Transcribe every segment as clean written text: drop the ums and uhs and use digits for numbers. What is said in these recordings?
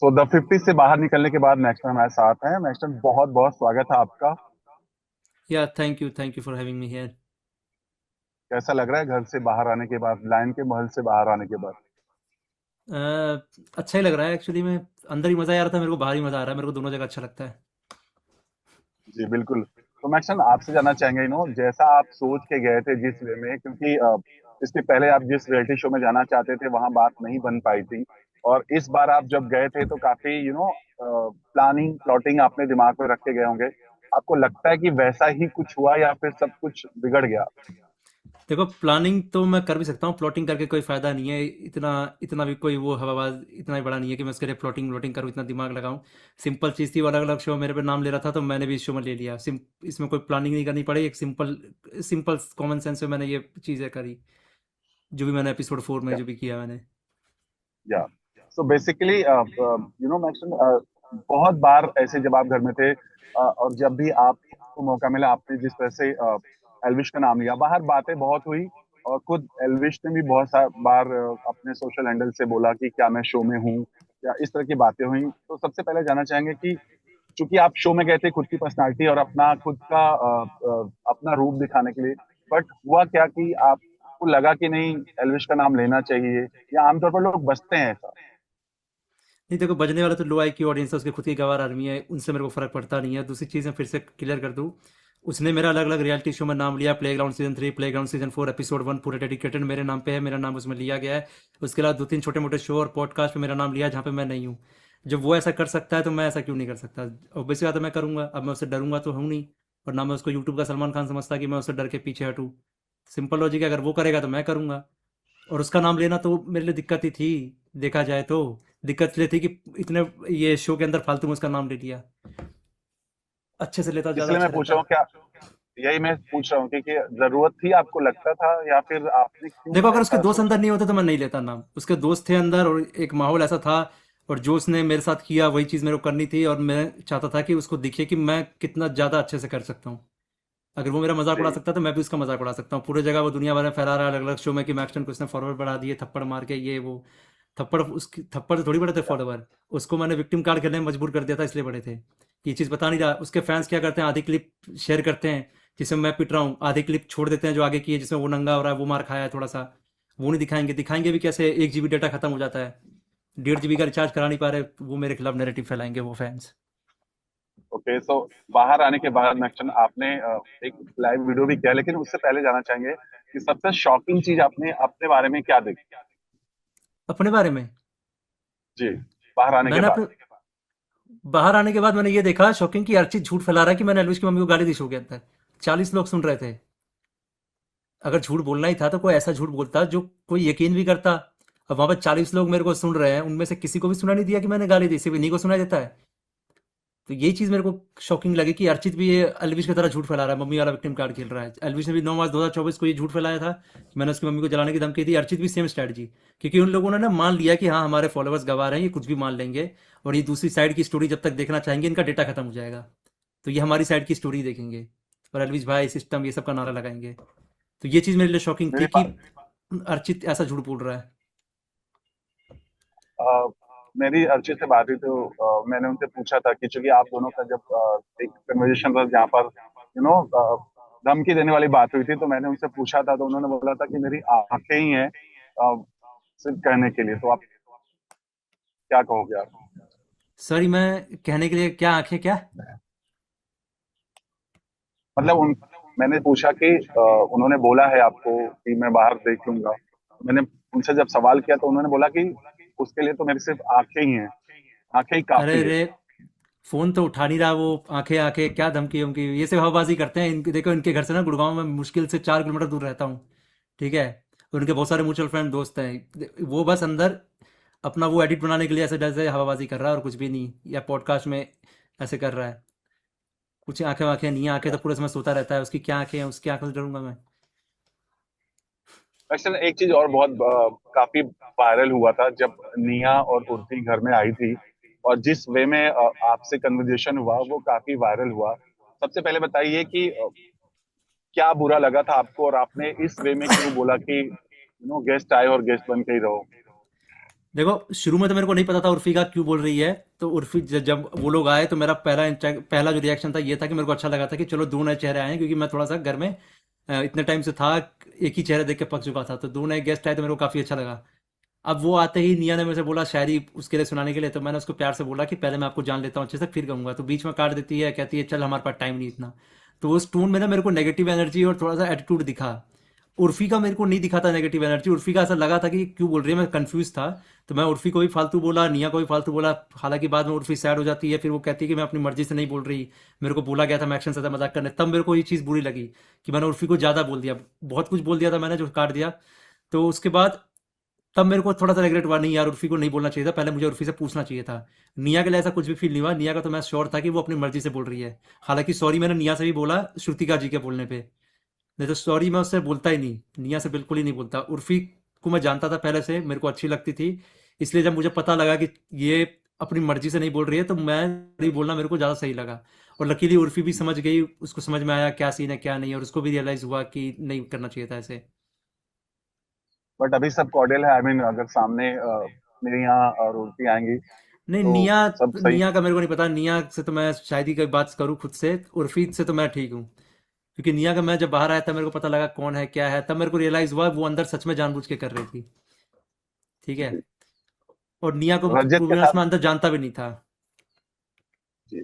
So the 50 से बाहर निकलने के बाद मैक्सटन हमारे साथ हैं। मैक्सटन, बहुत बहुत स्वागत है आपका। या thank you for having me here. कैसा लग रहा है घर से बाहर आने के बाद, लायन के महल से बाहर आने के बाद? अच्छा ही लग रहा है एक्चुअली। मैं अंदर ही मज़ा आ रहा था, मेरे को बाहर ही मज़ा आ रहा है। मेरे को दोनों जगह अच्छा लगता है। जी बिल्कुल। तो मैक्सटन, आपसे जानना चाहेंगे, जैसा आप सोच के गए थे जिस वे में, क्योंकि इसके पहले आप जिस रियलिटी शो में जाना चाहते थे वहां बात नहीं बन पाई थी, और इस बार आप जब गए थे तो काफी प्लानिंग प्लॉटिंग आपने दिमाग में रख के गए होंगे। आपको लगता है कि वैसा ही कुछ हुआ या फिर सब कुछ बिगड़ गया? देखो, प्लानिंग तो मैं कर भी सकता हूँ, प्लॉटिंग करके कोई फ़ायदा नहीं है। इतना इतना भी कोई वो हवाबाज इतना ही बड़ा नहीं है कि मैं उसके लिए प्लॉटिंग व्लॉटिंग करूँ, इतना दिमाग लगाऊं। सिंपल चीज़ थी, वो अलग अलग शो मेरे पे नाम ले रहा था तो मैंने भी इस शो में ले लिया। इसमें कोई प्लानिंग नहीं करनी पड़ी। एक सिंपल सिंपल कॉमन सेंस में मैंने ये चीज़ें करी, जो भी मैंने एपिसोड 4 में जो भी किया मैंने। या सो बेसिकली मैक्सिमम बहुत बार ऐसे जब आप घर में थे, और जब भी आपको मौका मिला, आपने जिस तरह से एल्विश का नाम लिया, बाहर बातें बहुत हुई, और खुद एल्विश ने भी बहुत सा बार अपने सोशल हैंडल से बोला कि क्या मैं शो में हूँ, या इस तरह की बातें हुई। तो सबसे पहले जानना चाहेंगे कि चूंकि आप शो में गए थे खुद की पर्सनालिटी और अपना खुद का अपना रूप दिखाने के लिए, बट हुआ क्या कि आपको लगा कि नहीं, एल्विश का नाम लेना चाहिए, या आमतौर पर लोग बसते हैं ऐसा? नहीं, देखो, बजने वाला तो लो आई की ऑडियंस है, उसकी खुद की गवार आर्मी है, उनसे मेरे को फ़र्क पड़ता नहीं है। दूसरी चीज़ मैं फिर से क्लियर कर दूँ, उसने मेरा अलग अलग रियलिटी शो में नाम लिया। Playground season 3, playground season 4, episode 1 पूरे डेडिकेटेड मेरे नाम पे है, मेरा नाम उसमें लिया गया है। उसके अलावा दो तीन छोटे मोटे शो और पॉडकास्ट पे मेरा नाम लिया है जहाँ पे मैं नहीं हूँ। जब वो ऐसा कर सकता है तो मैं ऐसा क्यों नहीं कर सकता? ऑब्वियसली बात है, मैं करूँगा। अब मैं उससे डरूंगा तो हूँ नहीं, और ना मैं उसको यूट्यूब का सलमान खान समझता कि मैं उससे डर के पीछे हटूँ। सिंपल लॉजिक है, अगर वो करेगा तो मैं करूँगा। और उसका नाम लेना तो मेरे लिए दिक्कत ही थी। देखा जाए तो दिक्कत इसलिए थी कि इतने ये शो के अंदर फालतू में उसका नाम ले लिया। अच्छे से लेता ज़्यादा इसलिए मैं अच्छा पूछ रहता। रहा हूँ क्या, यही मैं पूछ रहा हूँ कि जरूरत थी, आपको लगता था, या फिर आपने क्यों देखो, अगर उसके ऐसा दोस्त अंदर सोचा? नहीं होते तो मैं नहीं लेता नाम। उसके दोस्त थे अंदर और एक माहौल ऐसा था, और जो उसने मेरे साथ किया वही चीज़ मेरे को करनी थी, और मैं चाहता था कि उसको दिखे कि मैं कितना ज़्यादा अच्छे से कर सकता हूँ। अगर वो मेरा मजाक उड़ा जी। सकता है तो मैं भी उसका मजाक उड़ा सकता हूँ। पूरे जगह वो दुनिया भर में फैला रहा है अलग अलग शो में कि मैक्सटन को उसने फॉरवर्ड बढ़ा दिए, थप्पड़ मार के ये वो। थप्पड़ उसकी थप्पड़ से थोड़ी बड़े थे या फॉलोवर। उसको मैंने विक्टिम कार्ड खेलने में मजबूर कर दिया था, इसलिए बड़े थे। ये चीज़ बता नहीं रहा। उसके फैंस क्या करते हैं, आधी क्लिप शेयर करते हैं जिसमें मैं पिट रहा हूँ, आधी क्लिप छोड़ देते हैं जो आगे की है जिसमें वो नंगा हो रहा है, वो मार खाया है थोड़ा सा। वो नहीं दिखाएंगे, दिखाएंगे भी कैसे? 1 GB डेटा खत्म हो जाता है, 1.5 GB का रिचार्ज करा नहीं पा रहे, वो मेरे खिलाफ नेरेटिव फैलाएंगे वो फैंस। ओके, सो बाहर आने के बाद मैक्सन, आपने एक लाइव वीडियो भी किया, लेकिन उससे पहले जानना चाहेंगे कि सबसे शॉकिंग चीज आपने अपने बारे में क्या देखी? अपने बारे में जी, बाहर आने के मैंने बाद। अपने बाहर आने के बाद मैंने ये देखा शॉकिंग कि अर्चित झूठ फैला रहा है कि मैंने एलविश की मम्मी को गाली दी शो के अंदर। 40 लोग सुन रहे थे। अगर झूठ बोलना ही था तो कोई ऐसा झूठ बोलता जो कोई यकीन भी करता। अब वहां पर 40 लोग मेरे को सुन रहे हैं, उनमें से किसी को भी सुना नहीं दिया कि मैंने गाली दी, सिर्फ इन्हीं को सुनाई देता है। तो यही चीज मेरे को शॉकिंग लगी कि अर्चित भी ये एलविश की तरह झूठ फैला रहा है, मम्मी वाला विक्टिम कार्ड खेल रहा है। एलविश ने भी 9 मार्च 2024 को ये झूठ फैलाया था कि मैंने उसकी मम्मी को जलाने की धमकी दी। अर्चित भी सेम स्ट्रैटेजी, क्योंकि उन लोगों ने ना मान लिया कि हाँ हमारे फॉलोअर्स गवाह हैं, ये कुछ भी मान लेंगे, और ये दूसरी साइड की स्टोरी जब तक देखना चाहेंगे इनका डेटा खत्म हो जाएगा, तो ये हमारी साइड की स्टोरी देखेंगे और अलविश भाई सिस्टम ये सब का नारा लगाएंगे। तो ये चीज़ मेरे लिए शॉकिंग थी मेरे कि पास अर्चित ऐसा झूठ बोल रहा है। अ, मेरी अर्ची से बात हुई तो मैंने उनसे पूछा था कि चूंकि आप दोनों का जब एक कन्वर्जेशन था जहाँ पर धमकी देने वाली बात हुई थी, तो मैंने उनसे पूछा था, तो उन्होंने बोला था कि मेरी आंखें ही हैं सिर्फ कहने के लिए। तो आप क्या कहोगे आप? सॉरी, मैं कहने के लिए क्या आंखें क्या? मतलब उन मैंने पूछा कि उन्होंने बोला है आपको कि मैं बाहर देख लूंगा। मैंने उनसे जब सवाल किया तो उन्होंने बोला कि उसके लिए तो मेरी सिर्फ आंखें ही हैं, आंखें ही अरे काफी है। रे, फोन तो उठा नहीं रहा वो। आंखें आंखें क्या, धमकी उमकी, ये सब हवाबाजी करते हैं। इनके देखो, इनके घर से ना गुड़गांव में मुश्किल से 4 किलोमीटर दूर रहता हूँ, ठीक है? और उनके बहुत सारे म्यूचुअल फ्रेंड दोस्त हैं। वो बस अंदर अपना वो एडिट बनाने के लिए ऐसे जैसे हवाबाजी कर रहा है और कुछ भी नहीं, या पॉडकास्ट में ऐसे कर रहा है। कुछ आंखें आंखें नहीं है, आंखें तो पूरे समय सोता रहता है। उसकी क्या आंखें हैं, उसकी आंखों से डरूंगा मैं? एक्चुअली एक चीज और बहुत काफी वायरल हुआ था जब निया और उर्फी घर में आई थी, और जिस वे में आपसे कन्वर्जेशन हुआ वो काफी वायरल हुआ। सबसे पहले बताइए कि क्या बुरा लगा था आपको, और आपने इस वे में क्यों बोला कि गेस्ट आए और गेस्ट बन के ही रहो? देखो शुरू में तो मेरे को नहीं पता था उर्फी का क्यों बोल रही है। तो उर्फी जब वो लोग आए तो मेरा पहला जो रिएक्शन था ये था कि मेरे को अच्छा लगा था कि चलो दो नए चेहरे आए हैं, क्योंकि मैं थोड़ा सा घर में इतने टाइम से था, एक ही चेहरा देख के पक चुका था। तो दो नए गेस्ट आए तो मेरे को काफ़ी अच्छा लगा। अब वो आते ही निया ने मेरे से बोला शायरी उसके लिए सुनाने के लिए, तो मैंने उसको प्यार से बोला कि पहले मैं आपको जान लेता हूँ अच्छे से फिर कहूंगा। तो बीच में काट देती है, कहती है चल हमारे पास टाइम नहीं इतना। तो उस टोन में ना मेरे को नेगेटिव एनर्जी और थोड़ा सा एटीट्यूड दिखा। उर्फी का मेरे को नहीं दिखा था नेगेटिव एनर्जी। उर्फी का ऐसा लगा था कि क्यों बोल रही है, मैं कंफ्यूज था। तो मैं उर्फी को भी फालतू बोला, निया को भी फालतू बोला। हालांकि बाद में उर्फी सैड हो जाती है, फिर वो कहती है कि मैं अपनी मर्जी से नहीं बोल रही, मेरे को बोला गया था, मैं एक्शन से था मजाक करने। तब मेरे को ये चीज़ बुरी लगी कि मैंने उर्फी को ज़्यादा बोल दिया, बहुत कुछ बोल दिया था मैंने जो काट दिया। तो उसके बाद तब मेरे को थोड़ा सा रिग्रेट हुआ, नहीं यार उर्फी को नहीं बोलना चाहिए था, पहले मुझे उर्फी से पूछना चाहिए था। निया के लिए ऐसा कुछ भी फील नहीं हुआ, निया का तो मैं श्योर था कि वो अपनी मर्जी से बोल रही है। हालांकि सॉरी मैंने निया से भी बोला श्रुतिका जी के बोलने पे, नहीं तो सॉरी मैं उससे बोलता ही नहीं, निया से बिल्कुल ही नहीं बोलता। उर्फी को मैं जानता था पहले से, मेरे को अच्छी लगती थी। इसलिए जब मुझे पता लगा कि ये अपनी मर्जी से नहीं बोल रही है तो मैं नहीं बोलना मेरे को ज़्यादा सही लगा। और लकीली उर्फी भी समझ गई, उसको समझ में आया क्या सीन है क्या नहीं, और उसको भी रियलाइज़ हुआ कि नहीं करना चाहिए था ऐसे। बट अभी सब कॉर्डियल है, आई मीन अगर सामने मेरे यहाँ रोटी आएंगी नहीं तो निया, सब सही। निया का मेरे को नहीं पता। निया से तो मैं शायद ही कभी बात करूँ खुद से। उर्फी से तो मैं ठीक हूँ, क्योंकि निया का मैं जब बाहर आया था मेरे को पता लगा कौन है क्या है, तब मेरे को रियलाइज हुआ वो अंदर सच में जानबूझ के कर रही थी। ठीक है। जी। और निया को रजत टू के बी ऑनेस्ट साथ। मैं अंदर जानता भी नहीं था। जी।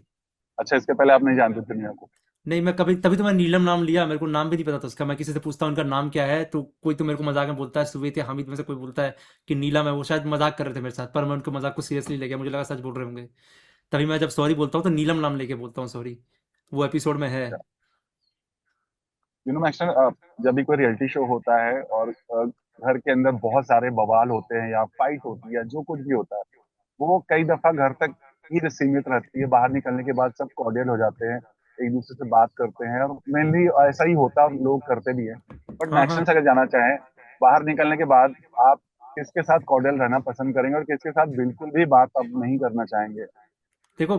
अच्छा, इसके पहले आप नहीं जानते दुनिया को? नहीं मैं कभी, तभी तो मैं नीलम नाम लिया, मेरे को नाम भी नहीं पता था उसका। मैं किसी से पूछता हूँ उनका नाम क्या है, तो कोई तो मेरे को मजाक में बोलता है सुवेत या हामिद में से कोई बोलता है कि नीलम है। वो शायद मजाक कर रहे थे मेरे साथ, पर मैं उनके मजाक को सीरियसली ले गया, मुझे लगा सच बोल रहे होंगे। तभी मैं जब सॉरी बोलता हूँ तो नीलम नाम लेके बोलता हूँ सॉरी। वो एपिसोड में है। मैक्सटन, जब भी कोई रियलिटी शो होता है और घर के अंदर बहुत सारे बवाल होते हैं या फाइट होती है, जो कुछ भी होता है, वो कई दफा घर तक ही सीमित रहती है। बाहर निकलने के बाद सब कॉर्डियल हो जाते हैं, एक दूसरे से बात करते हैं, और मेनली ऐसा ही होता है, लोग करते भी हैं। बट हाँ हाँ। मैक्सटन से अगर जाना चाहें, बाहर निकलने के बाद आप किसके साथ कॉर्डियल रहना पसंद करेंगे और किसके साथ बिल्कुल भी बात अब नहीं करना चाहेंगे? देखो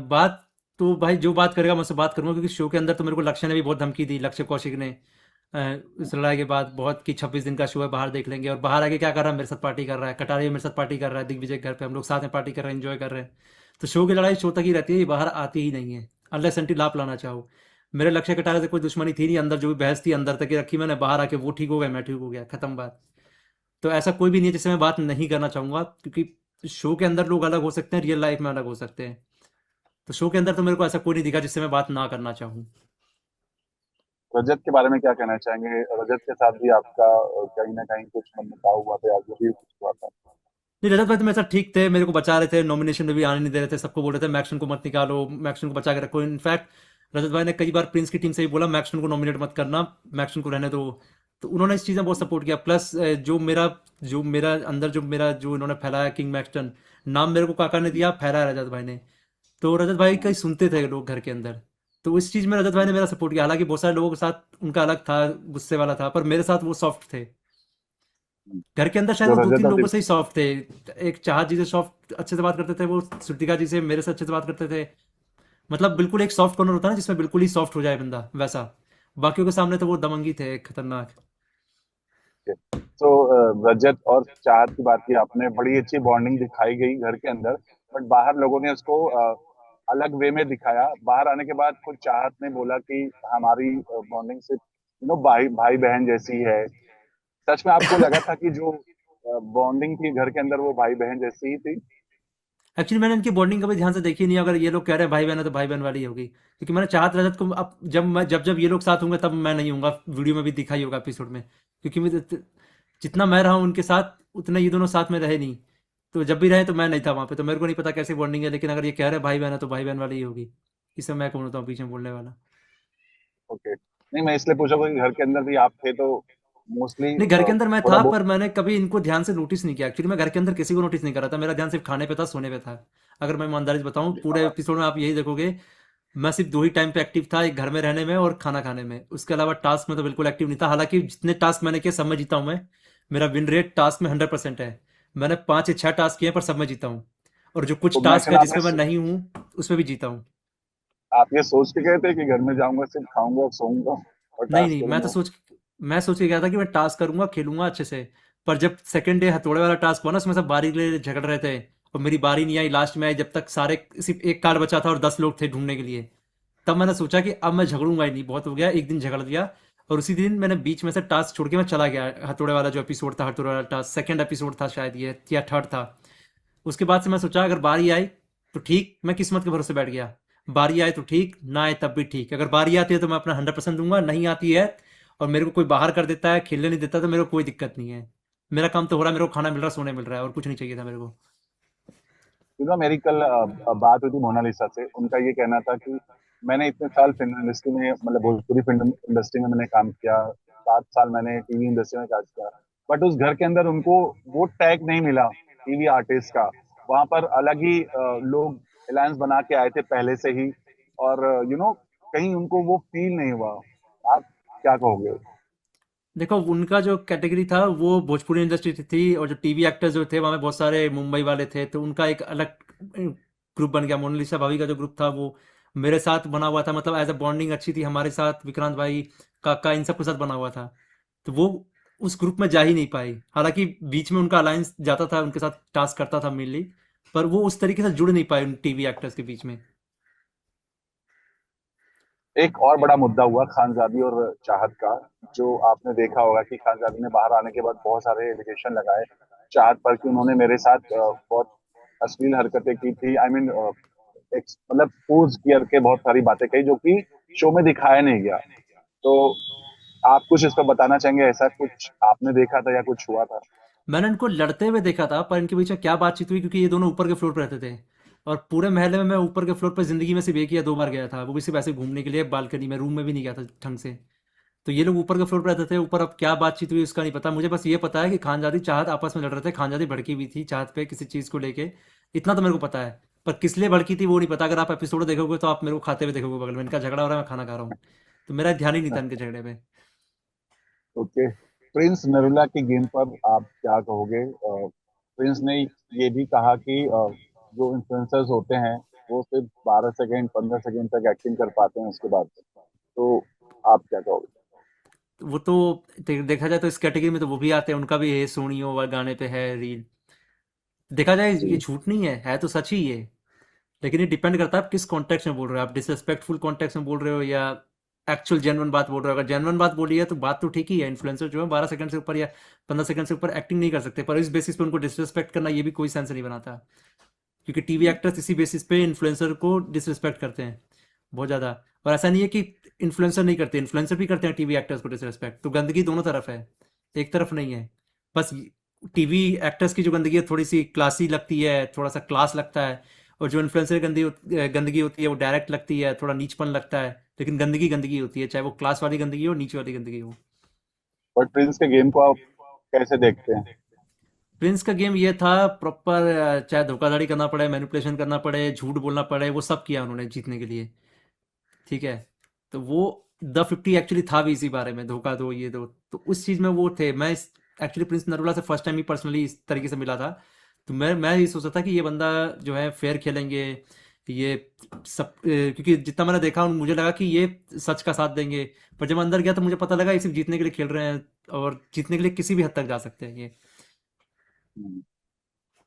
बात तो भाई जो बात करेगा मैं उससे बात करूंगा, क्योंकि शो के अंदर तो मेरे को लक्ष्य ने भी बहुत धमकी दी, लक्ष्य कौशिक ने। इस लड़ाई के बाद बहुत कि 26 दिन का शो है बाहर देख लेंगे, और बाहर आके क्या कर रहा है, मेरे साथ पार्टी कर रहा है, कटारी में मेरे साथ पार्टी कर रहा है, दिग्विजय के घर पे हम लोग साथ में पार्टी कर रहे हैं, एंजॉय कर रहे हैं। तो शो की लड़ाई शो तक ही रहती है, ये बाहर आती ही नहीं है, अनलेस एंटिल आप लाना चाहो। मेरे लक्ष्य कटारे से कोई दुश्मनी थी नहीं, अंदर जो भी बहस थी अंदर तक ही रखी मैंने, बाहर आके वो ठीक हो गया मैं ठीक हो गया, खत्म बात। तो ऐसा कोई भी नहीं है जिससे मैं बात नहीं करना चाहूंगा, क्योंकि शो के अंदर लोग अलग हो सकते हैं, रियल लाइफ में अलग हो सकते हैं। तो शो के अंदर तो मेरे को ऐसा कोई नहीं दिखा जिससे मैं बात ना करना चाहूँ। रजत के बारे में क्या कहना चाहेंगे? रजत के साथ भी आपका कहीं ना कहीं कुछ मनमुटाव हुआ था या जो भी कुछ हुआ था? नहीं रजत भाई तो मेरे साथ ठीक थे, मेरे को बचा रहे थे, नॉमिनेशन में भी आने नहीं दे रहे थे, सबको बोल रहे थे मैक्सन को मत निकालो, मैक्सन को बचा के रखो। इनफैक्ट रजत भाई ने कई बार प्रिंस की टीम से भी बोला मैक्सन को नॉमिनेट मत करना, मैक्सन को रहने दो। तो उन्होंने इस चीज़ में बहुत सपोर्ट किया। प्लस जो मेरा अंदर जो मेरा जो इन्होंने फैलाया किंग मैक्सन नाम मेरे को काका ने दिया, फैलाया रजत भाई ने। तो रजत भाई कहीं सुनते थे लोग घर के अंदर। तो इस चीज़ में रजत भाई ने मेरा सपोर्ट किया, हालांकि बहुत सारे लोगों के साथ उनका अलग था, गुस्से वाला था, पर मेरे साथ वो सॉफ्ट थे। घर के अंदर शायद जो वो दो रजत तीन और लोगों से ही सॉफ्ट थे। एक चाहत जी से सॉफ्ट अच्छे से बात करते थे वो, श्रुतिका जी से मेरे से अच्छे से बात करते थे। मतलब बिल्कुल एक सॉफ्ट कॉर्नर होता है ना जिसमें बिल्कुल ही सॉफ्ट हो जाए बंदा, वैसा। बाकियों के सामने तो वो दमंगी थे, खतरनाक। तो रजत और चाहत की बात की आपने, बड़ी अच्छी बॉन्डिंग दिखाई गई घर के अंदर। बट बाहर लोगों ने उसको अलग वे में दिखाया। बाहर आने के बाद खुद चाहत ने बोला कि हमारी बॉन्डिंग सिर्फ भाई भाई बहन जैसी है। सच में आपको लगा था कि जो बॉन्डिंग थी घर के अंदर वो भाई बहन जैसी ही थी? एक्चुअली मैंने इनकी बॉन्डिंग कभी ध्यान से देखी नहीं, अगर ये लोग कह रहे हैं भाई बहन है तो भाई बहन वाली ही होगी, क्योंकि मैंने चाहत रजत को अब जब ये लोग साथ होंगे तब मैं नहीं हूँगा, वीडियो में भी दिखा ही होगा एपिसोड में। क्योंकि जितना मैं रहा हूँ उनके साथ उतने ये दोनों साथ में रहे नहीं। तो जब भी रहे तो मैं नहीं था वहाँ पे, तो मेरे को नहीं पता कैसी बॉन्डिंग है, लेकिन अगर ये कह रहे हैं भाई बहन है तो भाई बहन वाली ही होगी। इसे मैं कौन होता हूँ पीछे बोलने वाला। ओके। नहीं, मैं इसलिए पूछा कि घर के अंदर भी आप थे तो मोस्टली नहीं घर के अंदर मैं थोड़ा था, बहुत। पर मैंने कभी इनको ध्यान से नोटिस नहीं किया। एक्चुअली मैं घर के अंदर किसी को नोटिस नहीं कर रहा था, मेरा ध्यान सिर्फ खाने पे था, सोने पे था। अगर मैं ईमानदारी से बताऊं पूरे एपिसोड में आप यही देखोगे, मैं सिर्फ दो ही टाइम पे एक्टिव था, एक घर में रहने में और खाना खाने में। उसके अलावा टास्क में तो बिल्कुल एक्टिव नहीं था। हालांकि जितने टास्क मैंने किए सब में जीता हूं मैं। मेरा विन रेट टास्क में 100% है। मैंने 5 या 6 टास्क किए हैं पर सब में जीता हूँ। और जो तो कुछ टास्क मैक्सिमम है जिसमें मैं नहीं हूँ उसमें भी जीता हूँ। आप ये सोच के गए थे कि घर में जाऊंगा सिर्फ खाऊंगा और सोऊंगा और नहीं टास्क नहीं करूंगा? मैं सोच के गया था कि मैं टास्क करूंगा खेलूंगा अच्छे से। पर जब सेकंड डे हथौड़े वाला टास्क हुआ ना, उसमें सब बारी के लिए झगड़ रहे थे और मेरी बारी नहीं आई, लास्ट में आई जब तक सारे सिर्फ एक कार्ड बचा था और 10 लोग थे ढूंढने के लिए। तब मैंने सोचा कि अब मैं झगड़ूंगा ही नहीं, बहुत हो गया, एक दिन झगड़ दिया। और उसी दिन मैंने बीच में से टास्क छोड़ के मैं चला गया, हथौड़े वाला जो एपिसोड था, हथौड़े वाला टास्क सेकंड एपिसोड था शायद ये, या थर्ड था। उसके बाद से मैं सोचा अगर बारी आई तो ठीक, मैं किस्मत के भरोसे बैठ गया। बारी आए तो ठीक, ना आए तब भी ठीक। अगर बारी आती है तो मैं अपना 100% दूंगा, नहीं आती है और मेरे को कोई बाहर कर देता है, खेलने नहीं देता, तो मेरे को कोई दिक्कत नहीं है। मेरा काम तो हो रहा है, मेरे को खाना मिल रहा है, सोने मिल रहा है, और कुछ नहीं चाहिए था मेरे को। मेरी कल बात हुई थी मोनालिसा से। उनका ये कहना था कि मैंने इतने साल फिल्म इंडस्ट्री में, मतलब भोजपुरी फिल्म इंडस्ट्री में मैंने काम किया, 7 साल मैंने टीवी इंडस्ट्री में काम किया, बट उस घर के अंदर उनको वो टैग नहीं मिला टीवी आर्टिस्ट का। वहां पर अलग ही लोग अलायंस बना के आए थे पहले से ही, और कहीं उनको वो फील नहीं हुआ। आप क्या कहोगे? देखो, उनका जो कैटेगरी था वो भोजपुरी इंडस्ट्री थी, और जो टीवी एक्टर्स जो थे वहाँ में बहुत सारे मुंबई वाले थे, तो उनका एक अलग ग्रुप बन गया। मोनालिसा भाभी का जो ग्रुप था वो मेरे साथ बना हुआ था, मतलब एज अ बॉन्डिंग अच्छी थी हमारे साथ, विक्रांत भाई, काका, इन सब के साथ बना हुआ था। तो वो उस ग्रुप में जा ही नहीं पाई, हालांकि बीच में उनका अलायंस जाता था, उनके साथ टास्क करता था मेनली, पर वो उस तरीके से जुड़ नहीं पाए उन टीवी एक्टर्स के बीच में। एक और बड़ा मुद्दा हुआ खानजादी और चाहत का। जो आपने देखा होगा कि खानजादी ने बाहर आने के बाद बहुत सारे एलिगेशन लगाए चाहत पर कि उन्होंने मेरे साथ बहुत अश्लील हरकतें की थी। आई मीन, मतलब पोज करके बहुत सारी बातें कही जो कि शो में दिखाया नहीं गया। तो आप कुछ इस पर बताना चाहेंगे? ऐसा कुछ आपने देखा था या कुछ हुआ था? मैंने इनको लड़ते हुए देखा था, पर इनके बीच में क्या बातचीत हुई, क्योंकि ये दोनों ऊपर के फ्लोर पर रहते थे, और पूरे महल्ले में मैं ऊपर के फ्लोर पर जिंदगी में सिर्फ एक या दो बार गया था, वो भी सिर्फ ऐसे घूमने के लिए, बालकनी में, रूम में भी नहीं गया था ढंग से। तो ये लोग ऊपर के फ्लोर पर रहते थे, ऊपर अब क्या बातचीत हुई उसका नहीं पता मुझे, बस ये पता है कि खानजादी चाहत आपस में लड़ रहे थे, खानजादी भड़की हुई थी चाहत पे किसी चीज़ को लेके, इतना तो मेरे को पता है। पर किस लिए भड़की थी वो नहीं पता, अगर आप एपिसोड देखोगे तो आप मेरे को खाते हुए देखोगे बगल में, इनका झगड़ा हो रहा है, मैं खाना खा रहा हूँ, तो मेरा ध्यान ही नहीं था इनके झगड़े में। ओके। प्रिंस नरुला की गेम पर आप क्या कहोगे? प्रिंस ने ये भी कहा कि जो इन्फ्लुएंसर्स होते हैं वो सिर्फ 12 सेकेंड 15 सेकेंड तक एक्टिंग कर पाते हैं, उसके बाद तो आप क्या कहोगे? वो तो देखा जाए तो इस कैटेगरी में तो वो भी आते हैं, उनका भी है सोनियो वाले गाने पे है रील। देखा जाए ये जी। झूठ नहीं है तो सच ही है। लेकिन ये डिपेंड करता है आप किस कॉन्टेक्स्ट में बोल रहे हो, आप डिसरिस्पेक्टफुल कॉन्टेक्स्ट में बोल रहे हो या एक्चुअल जेन्युइन बात बोल रहे हो। अगर जेन्युइन बात बोली है तो बात तो ठीक ही है, इन्फ्लुएंसर जो है 12 सेकंड से ऊपर या 15 सेकंड से ऊपर एक्टिंग नहीं कर सकते, पर इस बेसिस पे उनको डिसरिस्पेक्ट करना ये भी कोई सेंस नहीं बनाता, क्योंकि टीवी एक्टर्स इसी बेसिस पे इन्फ्लुएंसर को डिसरिस्पेक्ट करते हैं बहुत ज़्यादा। और ऐसा नहीं है कि इन्फ्लुएंसर नहीं करते, इन्फ्लुएंसर भी करते हैं टीवी एक्टर्स को डिसरिस्पेक्ट, तो गंदगी दोनों तरफ है, एक तरफ नहीं है। बस टीवी एक्टर्स की जो गंदगी है थोड़ी सी क्लासी लगती है, थोड़ा सा क्लास लगता है, और जो इन्फ्लुएंसर गंदगी होती है वो डायरेक्ट लगती है, थोड़ा नीचपन लगता है। लेकिन गंदगी गंदगी होती है, चाहे वो क्लास वाली गंदगी हो, नीचे वाली गंदगी हो। बट प्रिंस के गेम को आप कैसे देखते हैं? प्रिंस का गेम ये था प्रॉपर, चाहे धोखाधड़ी करना पड़े, मैनिपुलेशन करना पड़े, झूठ बोलना पड़े, वो सब किया उन्होंने जीतने के लिए। ठीक है, तो वो द 50 एक्चुअली था भी इसी बारे में, धोखा दो ये दो, तो उस चीज़ में वो थे। मैं एक्चुअली प्रिंस नरूला से फर्स्ट टाइम ही पर्सनली इस तरीके से मिला था, तो मैं ये सोचा था कि ये बंदा जो है फेयर खेलेंगे, ये सब क्योंकि जितना मैंने देखा मुझे लगा कि ये सच का साथ देंगे। पर जब अंदर गया तो मुझे पता लगा ये सिर्फ जीतने के लिए खेल रहे हैं, और जीतने के लिए किसी भी हद तक जा सकते हैं ये। हम्म।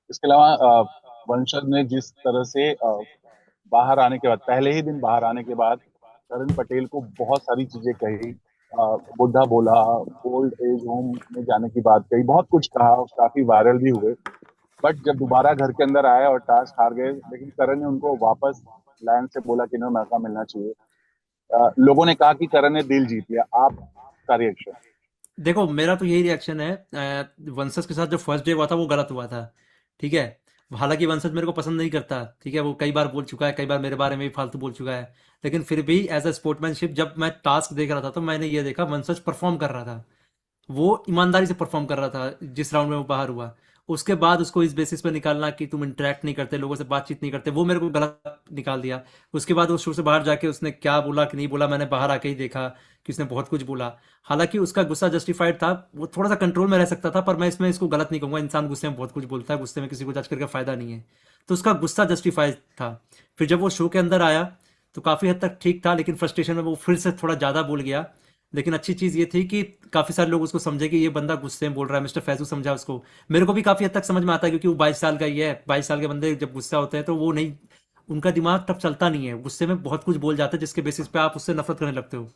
इसके अलावा वंशज ने जिस तरह से बाहर आने के बाद, पहले ही दिन बाहर आने के बाद करण पटेल को बहुत सारी चीजें कही, बुद्धा बोला, ओल्ड एज होम में जाने की बात कही, बहुत कुछ कहा, काफी वायरल भी हुए। बट जब दोबारा घर के अंदर आए और टास्क हार गए, लेकिन करण ने उनको वापस लाइन से बोला कि इन्हें मौका मिलना चाहिए। लोगों ने कहा कि करण ने दिल जीत लिया। आपका रिएक्शन? देखो, मेरा तो यही रिएक्शन है, वंशज के साथ जो फर्स्ट डे हुआ था वो गलत हुआ था। ठीक है, हालांकि वंशज मेरे को पसंद नहीं करता, ठीक है, वो कई बार बोल चुका है, कई बार मेरे बारे में भी फालतू बोल चुका है, लेकिन फिर भी एज अ स्पोर्ट्समैनशिप जब मैं टास्क देख रहा था तो मैंने ये देखा वंशज परफॉर्म कर रहा था, वो ईमानदारी से परफॉर्म कर रहा था जिस राउंड में वो बाहर हुआ। उसके बाद उसको इस बेसिस पे निकालना कि तुम इंटरेक्ट नहीं करते, लोगों से बातचीत नहीं करते, वो मेरे को गलत निकाल दिया। उसके बाद उस शो से बाहर जाके उसने क्या बोला कि नहीं बोला, मैंने बाहर आके ही देखा कि उसने बहुत कुछ बोला। हालांकि उसका गुस्सा जस्टिफाइड था, वो थोड़ा सा कंट्रोल में रह सकता था, पर मैं इसमें इसको गलत नहीं कहूंगा, इंसान गुस्से में बहुत कुछ बोलता है, गुस्से में किसी को जज करके फायदा नहीं है। तो उसका गुस्सा जस्टिफाइड था। फिर जब वो शो के अंदर आया तो काफ़ी हद तक ठीक था, लेकिन फ्रस्ट्रेशन में वो फिर से थोड़ा ज़्यादा बोल गया। लेकिन अच्छी चीज़ ये थी कि काफ़ी सारे लोग उसको समझे कि ये बंदा गुस्से में बोल रहा है, मिस्टर फैजू समझा उसको। मेरे को भी काफ़ी हद तक समझ में आता है, क्योंकि वो 22 साल का ही है। 22 साल के बंदे जब गुस्सा होते हैं तो वो नहीं, उनका दिमाग तब चलता नहीं है, गुस्से में बहुत कुछ बोल जाते हैं जिसके बेसिस पे आप उससे नफरत करने लगते हो।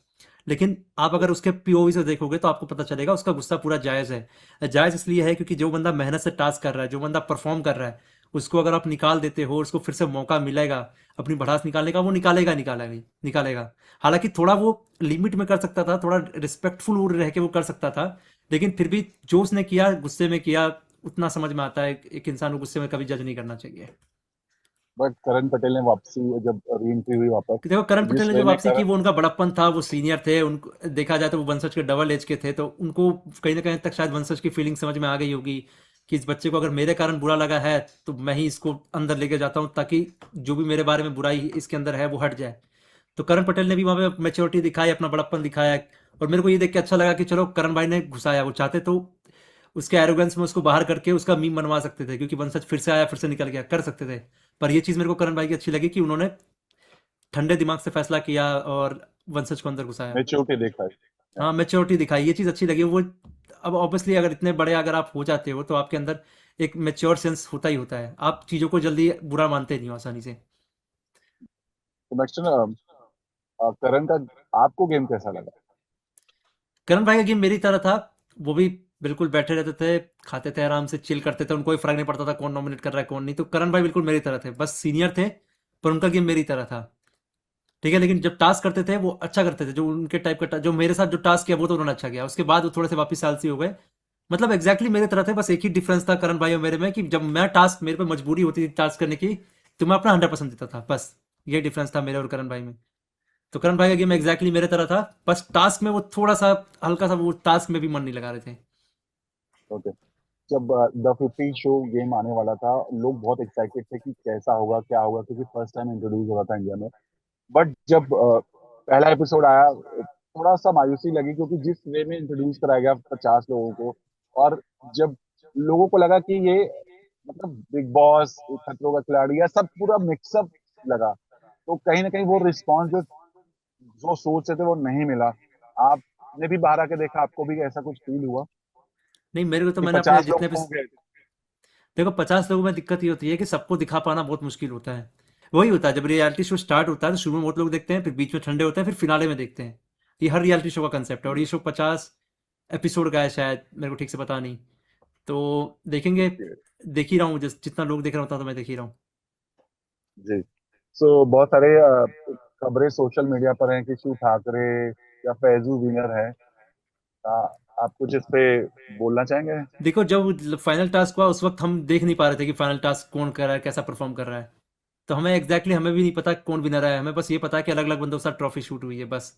लेकिन आप अगर उसके पीओवी से देखोगे तो आपको पता चलेगा उसका गुस्सा पूरा जायज़ है। जायज़ इसलिए है क्योंकि जो बंदा मेहनत से टास्क कर रहा है, जो बंदा परफॉर्म कर रहा है, उसको अगर आप निकाल देते हो और उसको फिर से मौका मिलेगा अपनी भड़ास निकालने का, वो निकालेगा निकालेगा ही निकालेगा। हालांकि थोड़ा वो लिमिट में कर सकता था, थोड़ा रिस्पेक्टफुल रह के वो कर सकता था, लेकिन फिर भी जो उसने किया गुस्से में किया, उतना समझ में आता है। एक इंसान को गुस्से में कभी जज नहीं करना चाहिए। बट करण पटेल ने वापसी, जब री एंट्री हुई वापस, कि देखो करण तो पटेल जिस ने वे जो में वापसी की करण, वो उनका बड़प्पन था, वो सीनियर थे, उनको देखा जाए तो वो वंशज के डबल एज के थे, तो उनको कहीं ना कहीं तक शायद वंशज की फीलिंग समझ में आ गई होगी कि इस बच्चे को अगर मेरे कारण बुरा लगा है तो मैं ही इसको अंदर लेके जाता हूँ, ताकि जो भी मेरे बारे में बुराई इसके अंदर है वो हट जाए। तो करण पटेल ने भी वहां पे मेच्योरिटी दिखाई, अपना बड़प्पन दिखाया। और मेरे को ये देख के अच्छा लगा कि चलो करण भाई ने घुसाया, वो चाहते तो उसके एरोगेंस में उसको बाहर करके उसका मीम बनवा सकते थे, क्योंकि वंशज फिर से आया फिर से निकल गया, कर सकते थे। पर ये चीज मेरे को करण भाई की अच्छी लगी कि उन्होंने ठंडे दिमाग से फैसला किया और वंशज को अंदर घुसाया। मेच्योरिटी देखा है। हाँ, मेच्योरिटी दिखाई, ये चीज़ अच्छी लगी। वो अब ऑब्वियसली अगर इतने बड़े अगर आप हो जाते हो तो आपके अंदर एक मेच्योर सेंस होता ही होता है, आप चीज़ों को जल्दी बुरा मानते नहीं हो आसानी से। तो नेक्स्ट करण का आपको गेम कैसा लगा? करण भाई का गेम मेरी तरह था। वो भी बिल्कुल बैठे रहते थे, खाते थे आराम से, चिल करते थे, उनको कोई फर्क नहीं पड़ता था कौन नॉमिनेट कर रहा है कौन नहीं। तो करण भाई बिल्कुल मेरी तरह थे, बस सीनियर थे, पर उनका गेम मेरी तरह था। ठीक है, लेकिन जब टास्क करते थे वो अच्छा करते थे, जो उनके टाइप का जो मेरे साथ जो टास्क किया वो तो उन्होंने अच्छा किया। उसके बाद वो थोड़े से वापिस आलसी हो गए। मतलब एग्जैक्टली मेरे तरह थे, बस एक ही डिफरेंस था करण भाई और मेरे में कि जब मैं टास्क, मेरे पे मजबूरी होती थी टास्क करने की, तो मैं अपना 100% देता था, बस ये डिफरेंस था मेरे और करण भाई में। तो करण भाई का गेम एग्जैक्टली मेरे तरह था, बस टास्क में वो थोड़ा सा हल्का सा वो टास्क में भी मन नहीं लगा रहे थे। ओके। जब द 50 शो गेम आने वाला था, लोग बहुत एक्साइटेड थे कि कैसा होगा क्या होगा, क्योंकि फर्स्ट टाइम इंट्रोड्यूस हो रहा था इंडिया में। बट जब पहला एपिसोड आया, थोड़ा सा मायूसी लगी, क्योंकि जिस वे में इंट्रोड्यूस कराया गया 50 लोगों को, और जब लोगों को लगा कि ये मतलब बिग बॉस, खतरों का खिलाड़ी, या सब पूरा मिक्सअप लगा, तो कहीं ना कहीं वो रिस्पॉन्स जो जो सोच रहे थे वो नहीं मिला। आपने भी बाहर आके देखा, आपको भी ऐसा कुछ फील हुआ नहीं, मेरे को तो कि मैंने अपने 50 लोग जितने भी, खो गए? देखो 50 लोगों में दिक्कत ये होती है कि सबको दिखा पाना बहुत मुश्किल होता है। वही होता है जब रियलिटी शो स्टार्ट होता है तो शुरू में बहुत लोग देखते हैं, फिर बीच में ठंडे होते हैं, फिर फिनाले में देखते हैं। ये हर रियलिटी शो का कंसेप्ट है, और ये शो 50 एपिसोड का है शायद, मेरे को ठीक से पता नहीं। तो देखेंगे। देख ही रहा हूँ, जितना लोग देख रहा होता तो मैं देख ही रहा हूँ। जी। सो बहुत सारे खबरें सोशल मीडिया पर हैं कि शिव ठाकरे या फैजू विनर है। आ, आप कुछ इस पे बोलना चाहेंगे? देखो जब फाइनल टास्क हुआ उस वक्त हम देख नहीं पा रहे थे कि फाइनल टास्क कौन कर रहा है, कैसा परफॉर्म कर रहा है। तो हमें एग्जैक्टली हमें भी नहीं पता कौन विनर है, हमें बस ये पता है कि अलग अलग बंदों के साथ ट्रॉफी शूट हुई है बस।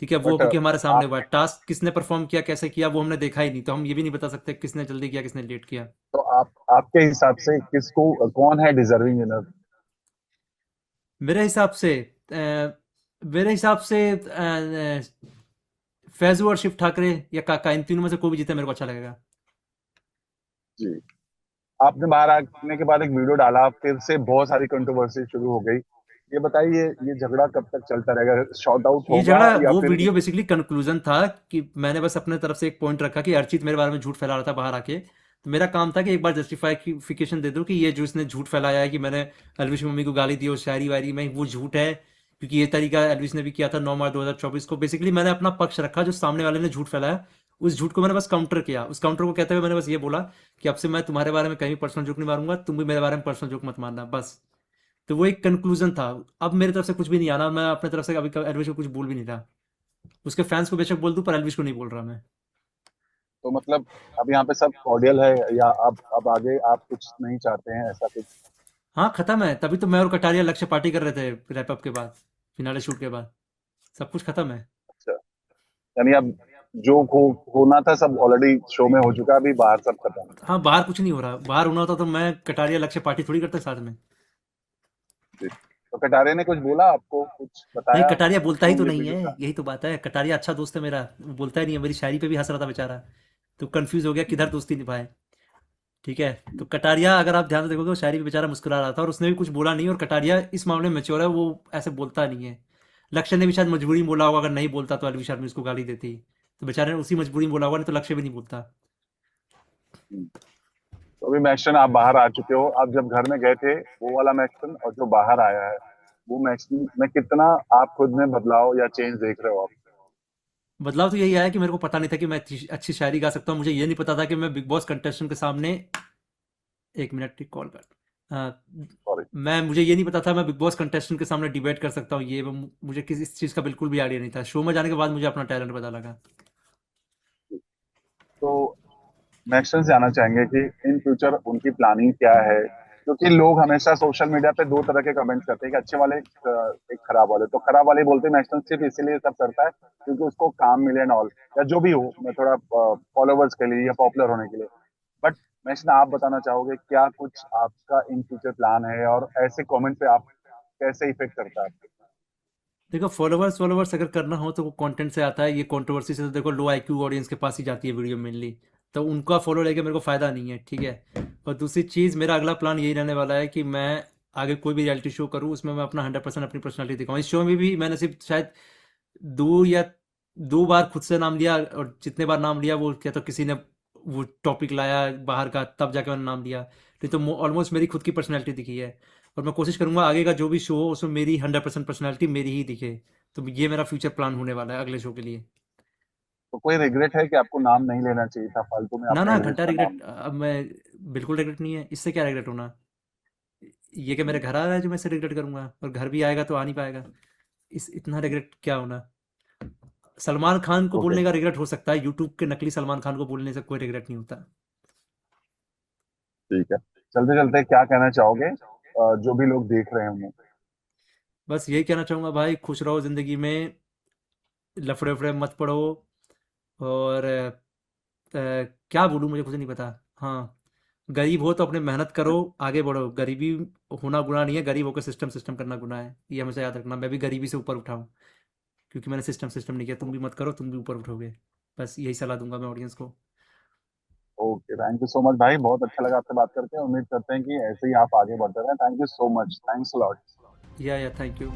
ठीक है, वो बट क्योंकि हमारे सामने आप हुआ टास्क, किसने परफॉर्म किया कैसे किया वो हमने देखा ही नहीं, तो हम ये भी नहीं बता सकते किसने जल्दी किया किसने लेट किया। तो आप आपके हिसाब से किसको, कौन है डिजर्विंग विनर? मेरे हिसाब से मेरे हिसाब से फैजू और शिव ठाकरे या काका, इन तीनों में से कोई भी जीते मेरे को अच्छा लगेगा। जी। आपने बाहर आने के बाद एक वीडियो डाला, फिर से बहुत सारी कंट्रोवर्सी शुरू हो गई। ये बताइए, ये झगड़ा कब तक चलता रहेगा? शॉर्ट आउट ये होगा झगड़ा, या वो फिर? वीडियो बेसिकली कंक्लूजन था कि मैंने बस अपने तरफ से एक पॉइंट रखा कि अर्चित मेरे बारे में झूठ फैला रहा था बाहर आके, तो मेरा काम था कि एक बार जस्टिफिकेशन दे दूं कि ये जो इसने झूठ फैलाया है कि मैंने एलविश की मम्मी को गाली दी और शायरी वायरी में, वो झूठ है। क्योंकि ये तरीका एलविश ने भी किया था 9 मार्च 2024 को। बेसिकली मैंने अपना पक्ष रखा, जो सामने वाले ने झूठ फैलाया उस झूठ को मैंने बस काउंटर किया। उस काउंटर को कहते हुए मैंने बस ये बोला कि अब से मैं तुम्हारे बारे में कहीं पर्सनल जोक नहीं मारूंगा, तुम भी मेरे बारे में पर्सनल जोक मत मारना, बस। तो वो एक कंक्लूजन था। अब मेरी तरफ से कुछ भी नहीं आना, मैं अपने तरफ से अभी एलविश को कुछ बोल भी नहीं रहा। उसके फैंस को बेशक बोल दूं, पर एल्विश को नहीं बोल रहा मैं। तो मतलब अब यहाँ पे सब कॉर्डियल है, या अब आगे आप कुछ नहीं चाहते हैं, ऐसा कुछ? हाँ, खत्म है, तभी तो मैं और कटारिया लक्ष्य पार्टी कर रहे थे रैप अप के बाद, फिनाले शूट के बाद। सब कुछ खत्म है। अच्छा, यानी अब जो होना था सब ऑलरेडी शो में हो चुका है, अभी बाहर सब खत्म है। हाँ, बाहर कुछ नहीं हो रहा, बाहर होना होता तो मैं कटारिया लक्ष्य पार्टी थोड़ी करते साथ में। जी। तो कटारे ने कुछ बोला, आपको कुछ नहीं, बताया कटारिया बोलता ही जो तो ये नहीं वीडियो है, था? यही तो बात है। कटारिया अच्छा दोस्त है मेरा, वो बोलता ही नहीं है, मेरी शायरी पे भी हंस रहा था बेचारा। तो कंफ्यूज हो गया किधर दोस्ती निभाए। ठीक है। तो कटारिया अगर आप ध्यान से देखोगे, वो शायरी पे बेचारा मुस्कुरा रहा था और उसने भी कुछ बोला नहीं, और कटारिया इस मामले में मैच्योर है, वो ऐसे बोलता नहीं है। लक्ष्य ने भी शायद मजबूरी में बोला होगा, अगर नहीं बोलता तो अलविश आदमी उसको गाली देती। तो बेचारे ने उसी मजबूरी में बोला होगा, नहीं तो लक्ष्य भी नहीं बोलता। हम्म। तो अभी मैक्सन आप बाहर आ चुके हो, आप जब घर में गए थे वो वाला मैक्सन और जो बाहर आया है वो मैक्सन में कितना आप खुद में बदलाव या चेंज देख रहे हो आप? बदलाव तो यही आया कि मेरे को पता नहीं था कि मैं अच्छी शायरी गा सकता हूँ। मुझे ये नहीं पता था कि मैं बिग बॉस कंटेस्टेंट के सामने, 1 मिनट की कॉल कर, हाँ, सॉरी। मैं मुझे ये नहीं पता था मैं बिग बॉस कंटेस्टेंट के सामने डिबेट कर सकता हूँ। ये मुझे किसी इस चीज़ का बिल्कुल भी आइडिया नहीं था। शो में जाने के बाद मुझे अपना टैलेंट पता लगा। तो मैक्सन से जानना चाहेंगे कि इन फ्यूचर उनकी प्लानिंग क्या है, क्योंकि लोग हमेशा सोशल मीडिया पे दो तरह के कमेंट्स करते हैं, एक अच्छे वाले एक खराब वाले। तो खराब वाले बोलते हैं मैक्सन सिर्फ इसीलिए सब करता है क्योंकि उसको काम मिले एंड ऑल, या जो भी हो, मैं थोड़ा फॉलोवर्स के लिए या पॉपुलर होने के लिए। बट मैक्सन, आप बताना चाहोगे क्या कुछ आपका इन फ्यूचर प्लान है, और ऐसे कमेंट पे आप कैसे इफेक्ट करता है आपको? देखो, फॉलोवर्स फॉलोवर्स अगर करना हो तो वो कंटेंट से आता है। ये कंट्रोवर्सी से तो देखो लो आईक्यू ऑडियंस के पास ही जाती है वीडियो मेनली। तो उनका फॉलो लेके मेरे को फ़ायदा नहीं है, ठीक है। और दूसरी चीज़, मेरा अगला प्लान यही रहने वाला है कि मैं आगे कोई भी रियलिटी शो करूँ, उसमें मैं अपना 100% अपनी पर्सनैलिटी दिखाऊँ। इस शो में भी मैंने सिर्फ शायद दो या दो बार खुद से नाम लिया, और जितने बार नाम लिया वो क्या तो किसी ने वो टॉपिक लाया बाहर का, तब जाके मैंने नाम लिया। नहीं तो ऑलमोस्ट मेरी खुद की पर्सनैलिटी दिखी है। और मैं कोशिश करूंगा आगे का जो भी शो हो उसमें मेरी 100% पर्सनैलिटी मेरी ही दिखे। तो ये मेरा फ्यूचर प्लान होने वाला है अगले शो के लिए। तो कोई रिग्रेट है कि आपको नाम नहीं लेना चाहिए था, फालतू में ना आपने ना, एल्विश घंटा का रिग्रेट, नाम? अब मैं बिल्कुल रिग्रेट नहीं है। इससे क्या रिग्रेट होना? ये कि मेरे घर आ रहा है जो मैं इससे रिग्रेट करूंगा, और घर भी आएगा तो आ नहीं पाएगा। इस इतना रिग्रेट क्या होना? सलमान खान को ओके, बोलने का रिग्रेट हो सकता है, यूट्यूब के नकली सलमान खान को बोलने से कोई रिग्रेट नहीं होता। ठीक है। चलते चलते क्या कहना चाहोगे जो भी लोग देख रहे हैं उन्हें? बस यही कहना चाहूंगा भाई, खुश रहो जिंदगी में, लफड़े उफड़े मत पड़ो। और क्या बोलूँ, मुझे कुछ नहीं पता। हाँ, गरीब हो तो अपने मेहनत करो, आगे बढ़ो। गरीबी होना गुनाह नहीं है, गरीब होकर सिस्टम सिस्टम करना गुनाह है। ये हमेशा याद रखना। मैं भी गरीबी से ऊपर उठाऊं क्योंकि मैंने सिस्टम सिस्टम नहीं किया। तुम भी मत करो, तुम भी ऊपर उठोगे। बस यही सलाह दूंगा मैं ऑडियंस को। Okay, thank you so much भाई, बहुत अच्छा लगा आपसे बात करके। उम्मीद करते हैं कि ऐसे ही आप आगे बढ़ते रहें। Thank you so much, thanks lot. या थैंक यू।